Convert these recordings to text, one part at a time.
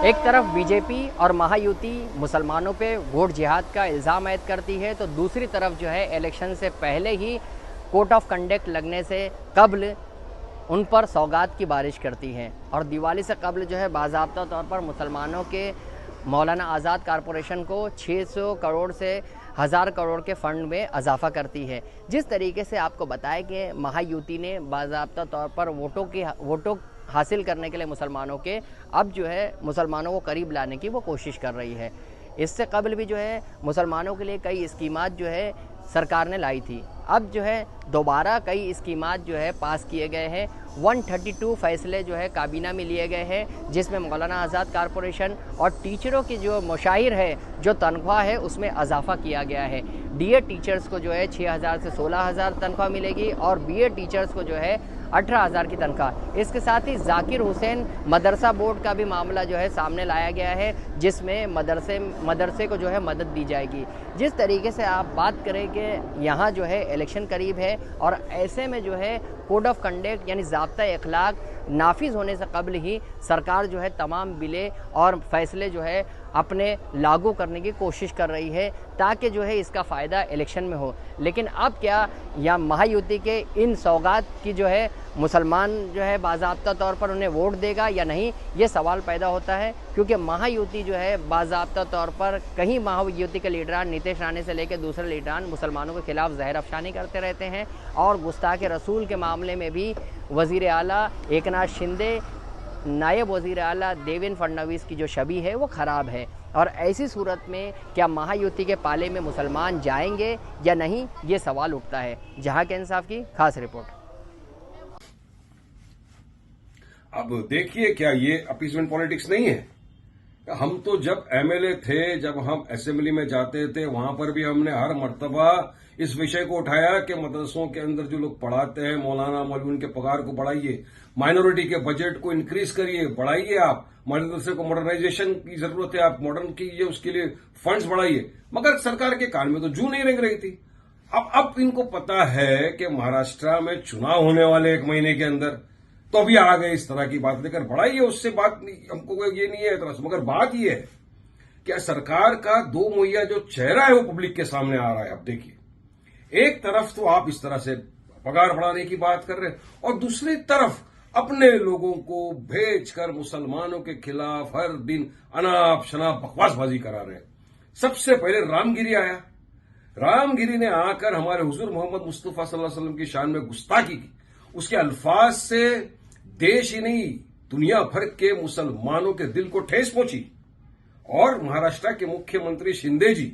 एक तरफ बीजेपी और महायुति मुसलमानों पे वोट जिहाद का इल्ज़ाम आयद करती है, तो दूसरी तरफ जो है इलेक्शन से पहले ही कोड ऑफ कंडक्ट लगने से कब्ल उन पर सौगात की बारिश करती है और दिवाली से कब्ल जो है बाज़ाब्ता तौर पर मुसलमानों के मौलाना आज़ाद कॉरपोरेशन को 600 करोड़ से 1000 करोड़ के फ़ंड में इजाफा करती है। जिस तरीके से आपको बताया कि महायुति ने बाज़ाब्ता तौर पर वोटों हासिल करने के लिए मुसलमानों के अब जो है मुसलमानों को करीब लाने की वो कोशिश कर रही है। इससे कबल भी जो है मुसलमानों के लिए कई स्कीमात जो है सरकार ने लाई थी। अब जो है दोबारा कई स्कीमात जो है पास किए गए हैं। 132 फैसले जो है काबीना में लिए गए हैं, जिसमें मौलाना आज़ाद कॉरपोरेशन और टीचरों की जो मुशाहिर है, जो तनख्वाह है, उसमें इजाफा किया गया है। डीएड टीचर्स को जो है 6000 से 16000 तनख्वाह मिलेगी और बीएड टीचर्स को जो है 18000 की तनख्वाह। इसके साथ ही जाकिर हुसैन मदरसा बोर्ड का भी मामला जो है सामने लाया गया है, जिसमें मदरसे को जो है मदद दी जाएगी। जिस तरीके से आप बात करें कि यहाँ जो है इलेक्शन करीब है और ऐसे में जो है कोड ऑफ कंडक्ट यानी ज़ाब्ता अखलाक नाफिज होने से कबल ही सरकार जो है तमाम बिलें और फैसले जो है अपने लागू करने की कोशिश कर रही है, ताकि जो है इसका फ़ायदा इलेक्शन में हो। लेकिन अब क्या या महायुति के इन सौगात की जो है मुसलमान जो है बाज़ाब्ता तौर पर उन्हें वोट देगा या नहीं, ये सवाल पैदा होता है। क्योंकि महायुति जो है बाज़ाब्ता तौर पर कहीं महायुति के लीडरान नीतीश राणे से लेकर दूसरे लीडरान मुसलमानों के खिलाफ जहर अफशानी करते रहते हैं और गुस्ताख रसूल के मामले में भी वज़ीर आला एकनाथ शिंदे, नायब वज़ीर आला देवेंद्र फडणवीस की जो छवि है वो ख़राब है। और ऐसी सूरत में क्या महायुति के पाले में मुसलमान जाएंगे या नहीं, ये सवाल उठता है। जहां के इंसाफ की खास रिपोर्ट। अब देखिए, क्या ये अपीसमेंट पॉलिटिक्स नहीं है? हम तो जब एमएलए थे, जब हम असेंबली में जाते थे, वहां पर भी हमने हर मर्तबा इस विषय को उठाया कि मदरसों के अंदर जो लोग पढ़ाते हैं, मौलाना मौलवी, के पगार को बढ़ाइए, माइनॉरिटी के बजट को इंक्रीज करिए, बढ़ाइए। आप मदरसे को मॉडर्नाइजेशन की जरूरत है, आप मॉडर्न कीजिए, उसके लिए फंड्स बढ़ाइए। मगर सरकार के कान में तो जू नहीं रेंग रही थी। अब इनको पता है कि महाराष्ट्र में चुनाव होने वाले 1 महीने के अंदर, तो अभी आ गए इस तरह की बात लेकर। बढ़ाइए, उससे बात नहीं, हमको ये नहीं है तरह से। मगर बात ये है कि सरकार का 2 मुहैया जो चेहरा है वो पब्लिक के सामने आ रहा है। अब देखिए, एक तरफ तो आप इस तरह से पगार बढ़ाने की बात कर रहे हैं और दूसरी तरफ अपने लोगों को भेजकर मुसलमानों के खिलाफ हर दिन अनाप शनाप बकवासबाजी करा रहे हैं। सबसे पहले रामगिरी आया। रामगिरी ने आकर हमारे हुजूर मोहम्मद मुस्तफा सल्लल्लाहु अलैहि वसल्लम की शान में गुस्ताखी की। उसके अल्फाज से देश ही नहीं, दुनिया भर के मुसलमानों के दिल को ठेस पहुंची। और महाराष्ट्र के मुख्यमंत्री शिंदे जी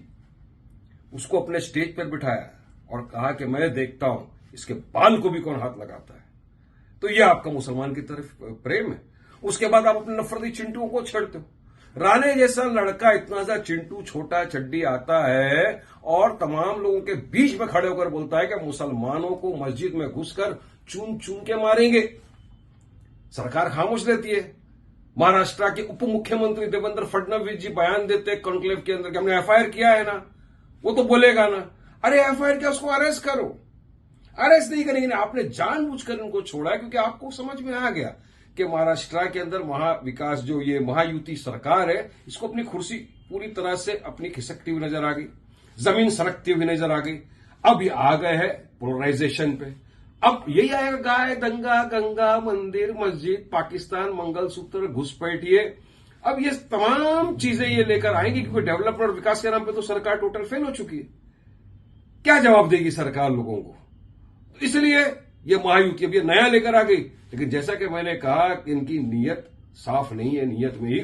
उसको अपने स्टेज पर बिठाया और कहा कि मैं देखता हूं इसके बाल को भी कौन हाथ लगाता है। तो यह आपका मुसलमान की तरफ प्रेम है। उसके बाद आप अपने नफरती चिंटुओं को छेड़ते हो। राणे जैसा लड़का इतना सा चिंटू, छोटा चड्डी आता है और तमाम लोगों के बीच में खड़े होकर बोलता है कि मुसलमानों को मस्जिद में घुसकर चून चून के मारेंगे। सरकार खामोश रहती है। महाराष्ट्र के उप मुख्यमंत्री देवेंद्र फडणवीस जी बयान देते हैं कॉन्क्लेव के अंदर कि हमने एफआईआर किया है ना। वो तो बोलेगा ना, अरे एफआईआर क्या, उसको अरेस्ट करो। अरेस्ट नहीं करेंगे ना, आपने जानबूझकर उनको छोड़ा है क्योंकि आपको समझ में आ गया कि महाराष्ट्र के अंदर महाविकास जो ये महायुति सरकार है, इसको अपनी कुर्सी पूरी तरह से अपनी खिसकती हुई नजर आ गई, जमीन सरकती हुई नजर आ गई। अब ये आ गए हैं पोलराइजेशन पे। अब यही आएगा, गाय दंगा, गंगा, मंदिर, मस्जिद, पाकिस्तान, मंगलसूत्र, घुसपैठिए। अब ये तमाम चीजें ये लेकर आएंगी क्योंकि डेवलपमेंट और विकास के नाम पे तो सरकार टोटल फेल हो चुकी है। क्या जवाब देगी सरकार लोगों को? तो इसलिए ये महायुति अब ये नया लेकर आ गई। लेकिन जैसा कि मैंने कहा कि इनकी नीयत साफ नहीं है, नीयत में ही